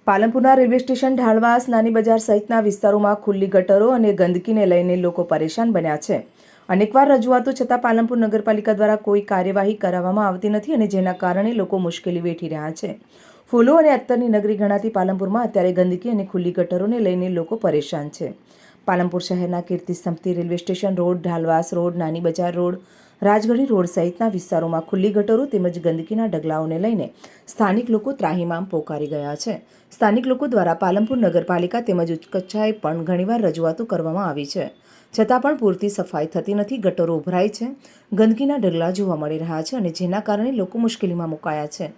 પાલનપુરના railway station, ઢાળવાસ, નાની બજાર સહિતના વિસ્તારોમાં ખુલ્લી ગટરો અને ગંદકીને લઈને લોકો પરેશાન બન્યા છે. અનેકવાર રજૂઆતો છતાં પાલનપુર નગરપાલિકા દ્વારા કોઈ કાર્યવાહી કરાવવામાં આવતી નથી અને જેના કારણે લોકો મુશ્કેલી વેઠી રહ્યા છે. ફૂલો અને અત્તરની નગરી ગણાતી પાલનપુરમાં અત્યારે ગંદકી અને ખુલ્લી ગટરોને લઈને લોકો પરેશાન છે. પાલનપુર શહેરના કીર્તિસ્તંભથી રેલવે સ્ટેશન રોડ, ઢાલવાસ રોડ, નાની બજાર રોડ, રાજગઢી રોડ સહિતના વિસ્તારોમાં ખુલ્લી ગટરો તેમજ ગંદકીના ઢગલાઓને લઈને સ્થાનિક લોકો ત્રાહિમામ પોકારી ગયા છે. સ્થાનિક લોકો દ્વારા પાલનપુર નગરપાલિકા તેમજ ઉચ્ચ કક્ષાએ પણ ઘણીવાર રજૂઆતો કરવામાં આવી છે, છતાં પણ પૂરતી સફાઈ થતી નથી. ગટરો ઉભરાય છે, ગંદકીના ઢગલા જોવા મળી રહ્યા છે અને જેના કારણે લોકો મુશ્કેલીમાં મુકાયા છે.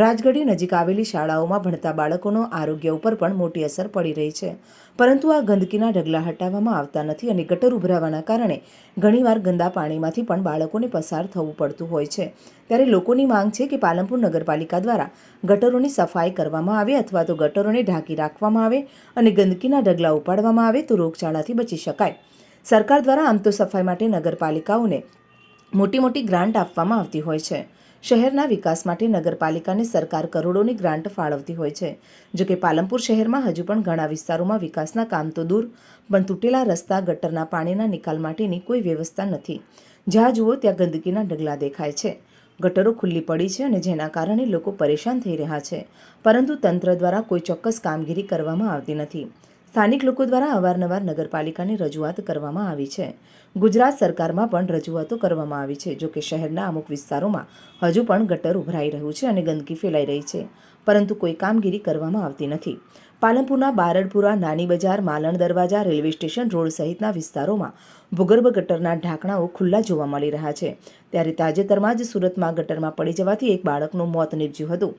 રાજગઢી નજીક આવેલી શાળાઓમાં ભણતા બાળકોનો આરોગ્ય ઉપર પણ મોટી અસર પડી રહી છે, પરંતુ આ ગંદકીના ઢગલા હટાવવામાં આવતા નથી અને ગટર ઉભરાવાના કારણે ઘણીવાર ગંદા પાણીમાંથી પણ બાળકોને પસાર થવું પડતું હોય છે. ત્યારે લોકોની માંગ છે કે પાલનપુર નગરપાલિકા દ્વારા ગટરોની સફાઈ કરવામાં આવે અથવા તો ગટરોને ઢાંકી રાખવામાં આવે અને ગંદકીના ઢગલા ઉપાડવામાં આવે તો રોગચાળાથી બચી શકાય. સરકાર દ્વારા આમ તો સફાઈ માટે નગરપાલિકાઓને મોટી મોટી ગ્રાન્ટ આપવામાં આવતી હોય છે. શહેરના વિકાસ માટે નગરપાલિકાને સરકાર કરોડોની ગ્રાન્ટ ફાળવતી હોય છે. જોકે પાલનપુર શહેરમાં હજુ પણ ઘણા વિસ્તારોમાં વિકાસના કામ તો દૂર, પણ તૂટેલા રસ્તા, ગટરના પાણીના નિકાલ માટેની કોઈ વ્યવસ્થા નથી. જ્યાં જુઓ ત્યાં ગંદકીના ઢગલા દેખાય છે. ગટરો ખુલ્લી પડી છે અને જેના કારણે લોકો પરેશાન થઈ રહ્યા છે, પરંતુ તંત્ર દ્વારા કોઈ ચોક્કસ કામગીરી કરવામાં આવતી નથી. સ્થાનિક લોકો દ્વારા અવારનવાર નગરપાલિકાની રજૂઆત કરવામાં આવી છે. ગુજરાત સરકારમાં પણ રજૂઆતો કરવામાં આવી છે. જોકે શહેરના અમુક વિસ્તારોમાં હજુ પણ ગટર ઉભરાઈ રહ્યું છે અને ગંદકી ફેલાઈ રહી છે, પરંતુ કોઈ કામગીરી કરવામાં આવતી નથી. પાલનપુરના બારડપુરા, નાની બજાર, માલણ દરવાજા, રેલવે સ્ટેશન રોડ સહિતના વિસ્તારોમાં ભૂગર્ભ ગટરના ઢાંકણાઓ ખુલ્લા જોવા મળી રહ્યા છે. ત્યારે તાજેતરમાં જ સુરતમાં ગટરમાં પડી જવાથી એક બાળકનું મોત નીપજ્યું હતું.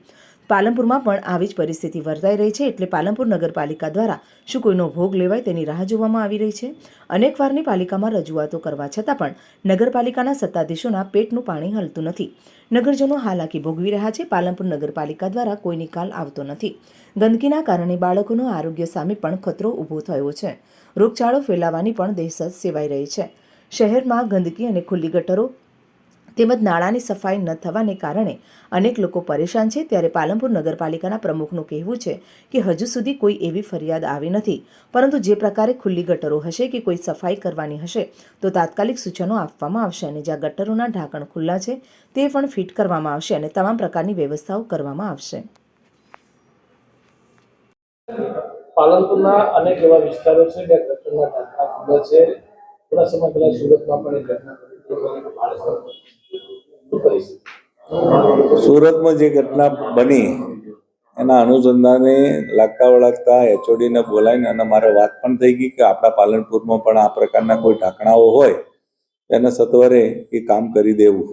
પાલનપુરમાં પણ આવી જ પરિસ્થિતિ વર્તાઈ રહી છે. એટલે પાલનપુર નગરપાલિકા દ્વારા શું કોઈનો ભોગ લેવાય તેની રાહ જોવામાં આવી રહી છે. અનેકવારની પાલિકામાં રજૂઆતો કરવા છતાં પણ નગરપાલિકાના સત્તાધીશોના પેટનું પાણી હલતું નથી. નગરજનો હાલાકી ભોગવી રહ્યા છે. પાલનપુર નગરપાલિકા દ્વારા કોઈ નિકાલ આવતો નથી. ગંદકીના કારણે બાળકોનું આરોગ્ય સામે પણ ખતરો ઊભો થયો છે. રોગચાળો ફેલાવાની પણ દહેશત સેવાઈ રહી છે. શહેરમાં ગંદકી અને ખુલ્લી ગટરો તેમજ નાળાની સફાઈ ન થવાને કારણે અનેક લોકો પરેશાન છે. ત્યારે પાલનપુર નગરપાલિકાના પ્રમુખનું કહેવું છે કે હજુ સુધી કોઈ એવી ફરિયાદ આવી નથી, પરંતુ જે પ્રકારે ખુલ્લી ગટરો હશે કે કોઈ સફાઈ કરવાની હશે તો તાત્કાલિક સૂચનો આપવામાં આવશે અને જ્યાં ગટરોના ઢાંકણ ખુલ્લા છે તે પણ ફિટ કરવામાં આવશે અને તમામ પ્રકારની વ્યવસ્થાઓ કરવામાં આવશે. પાલનપુરના અનેક એવા વિસ્તારો છે જ્યાં ગટરના ઢાંકણા ખુલ્લા છે. થોડા સમય પહેલા સુરતમાં પણ એક ઘટના સુરતમાં જે ઘટના બની એના અનુસંધાને લાગતા વળગતા એચઓડીને બોલાવીને અને મારે વાત પણ થઈ ગઈ કે આપણા પાલનપુરમાં પણ આ પ્રકારના કોઈ ઢાંકણાઓ હોય તેને સત્વરે એ કામ કરી દેવું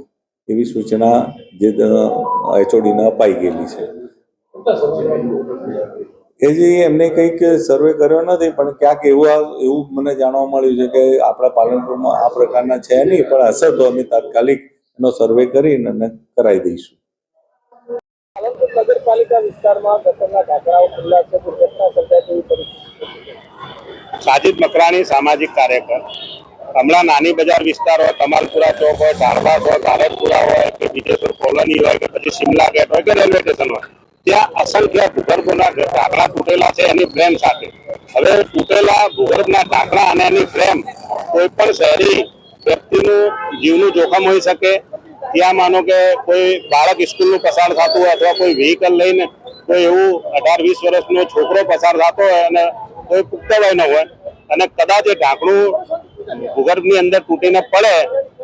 એવી સૂચના જે એચઓડીને અપાઈ ગયેલી છે. એ જે એમને કંઈક સર્વે કર્યો નથી, પણ ક્યાંક એવું મને જાણવા મળ્યું છે કે આપણા પાલનપુરમાં આ પ્રકારના છે નહીં, પણ હશે તો અમે તાત્કાલિક એનો સર્વે કરીને અને કરાવી દઈશું. પાલનપુર નગરપાલિકા વિસ્તારમાં ગટરના ઢાંકણાઓ ખુલ્લા છે, દુર્ઘટના સર્જાય તેવી પરિસ્થિતિ. સાજિદ મકરાણી, સામાજિક કાર્યકર. હમણાં નાની બજાર વિસ્તાર હોય, કમાલપુરા ચોક હોય, ઢાળવાસ હોય, બારડપુરા હોય કે વિજયપુર કોલોની હોય કે પછી શિમલા ગેટ હોય કે રેલવે સ્ટેશન હોય, ત્યાં અસંખ્ય ભૂગર્ભોના ઢાંકણા તૂટેલા છે એની ફ્રેમ સાથે. હવે તૂટેલા ભૂગર્ભના ઢાંકણા અને એની ફ્રેમ કોઈ પણ શહેરી વ્યક્તિનું જીવનું જોખમ હોઈ શકે. ત્યાં માનો કે કોઈ બાળક સ્કૂલનું પસાર થતું હોય અથવા કોઈ વ્હીકલ લઈને કોઈ એવું 18-20 વર્ષનો છોકરો પસાર થતો હોય અને કોઈ પુખ્ત વયનો હોય અને કદાચ એ ઢાંકણું ભૂગર્ભની અંદર તૂટીને પડે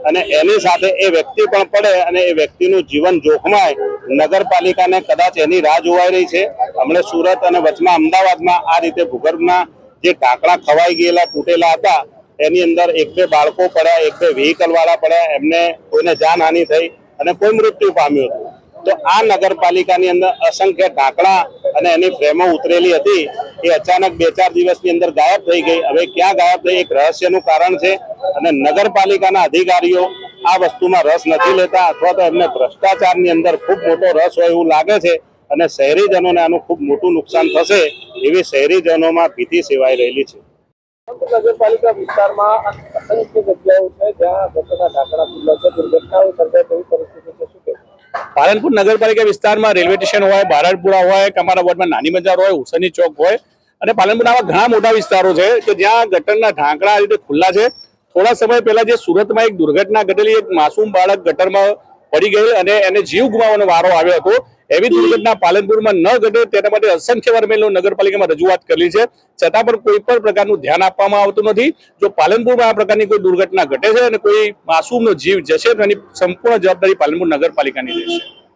અને એની સાથે એ વ્યક્તિ પણ પડે અને એ વ્યક્તિનું જીવન જોખમાય, નગરપાલિકાને કદાચ એની રાહ જોવાઈ રહી છે. હમણાં સુરત અને વચમાં અમદાવાદમાં આ રીતે ભૂગર્ભના જે ઢાંકણા ખવાઈ ગયેલા તૂટેલા હતા એની અંદર 1-2 બાળકો પડ્યા, 1-2 વ્હીકલ વાળા પડ્યા, એમને કોઈને જાનહાનિ થઈ અને કોઈ મૃત્યુ પામ્યું હતું. તો આ નગરપાલિકાની અંદર અસંખ્ય ઢાંકણા અને એની ફ્રેમો ઉતરેલી હતી એ અચાનક 2-4 દિવસની અંદર ગાયબ થઈ ગઈ. હવે ક્યાં ગાયબ થઈ એક રહસ્યનું કારણ છે અને નગરપાલિકાના અધિકારીઓ આ વસ્તુમાં રસ નથી લેતા અથવા તો એમને ભ્રષ્ટાચારની અંદર ખૂબ મોટો રસ હોય એવું લાગે છે અને શહેરીજનોને આનું ખૂબ મોટું નુકસાન થશે એવી શહેરીજનોમાં ભીતિ સેવાઈ રહેલી છે. નગરપાલિકા વિસ્તારમાં અસંખ્ય જગ્યાઓ છે જ્યાં ગટરના ઢાંકણા ખુલ્લા છે, દુર્ઘટનાઓ સર્જાય તેવી પરિસ્થિતિ છે. શું કહેવું? પાલનપુર નગરપાલિકા વિસ્તારમાં રેલવે સ્ટેશન હોય, બારડપુરા હોય, કે અમારા વોર્ડમાં નાની બજાર હોય, હુસેની ચોક હોય અને પાલનપુરના આવા ઘણા મોટા વિસ્તારો છે કે જ્યાં ગટરના ઢાંકણા આ રીતે ખુલ્લા છે. થોડા સમય પહેલા જે સુરતમાં એક દુર્ઘટના ઘટેલી, એક માસૂમ બાળક ગટરમાં પડી ગઈ અને એને જીવ ગુમાવવાનો વારો આવ્યો હતો. એવી દુર્ઘટના પાલનપુરમાં ન ઘટે તેના માટે અસંખ્ય વાર મેં નગરપાલિકામાં રજૂઆત કરેલી છે, છતાં પણ કોઈ પણ પ્રકારનું ધ્યાન આપવામાં આવતું નથી. જો પાલનપુરમાં આ પ્રકારની કોઈ દુર્ઘટના ઘટે છે અને કોઈ માસૂમનો જીવ જશે તો એની સંપૂર્ણ જવાબદારી પાલનપુર નગરપાલિકાની રહેશે.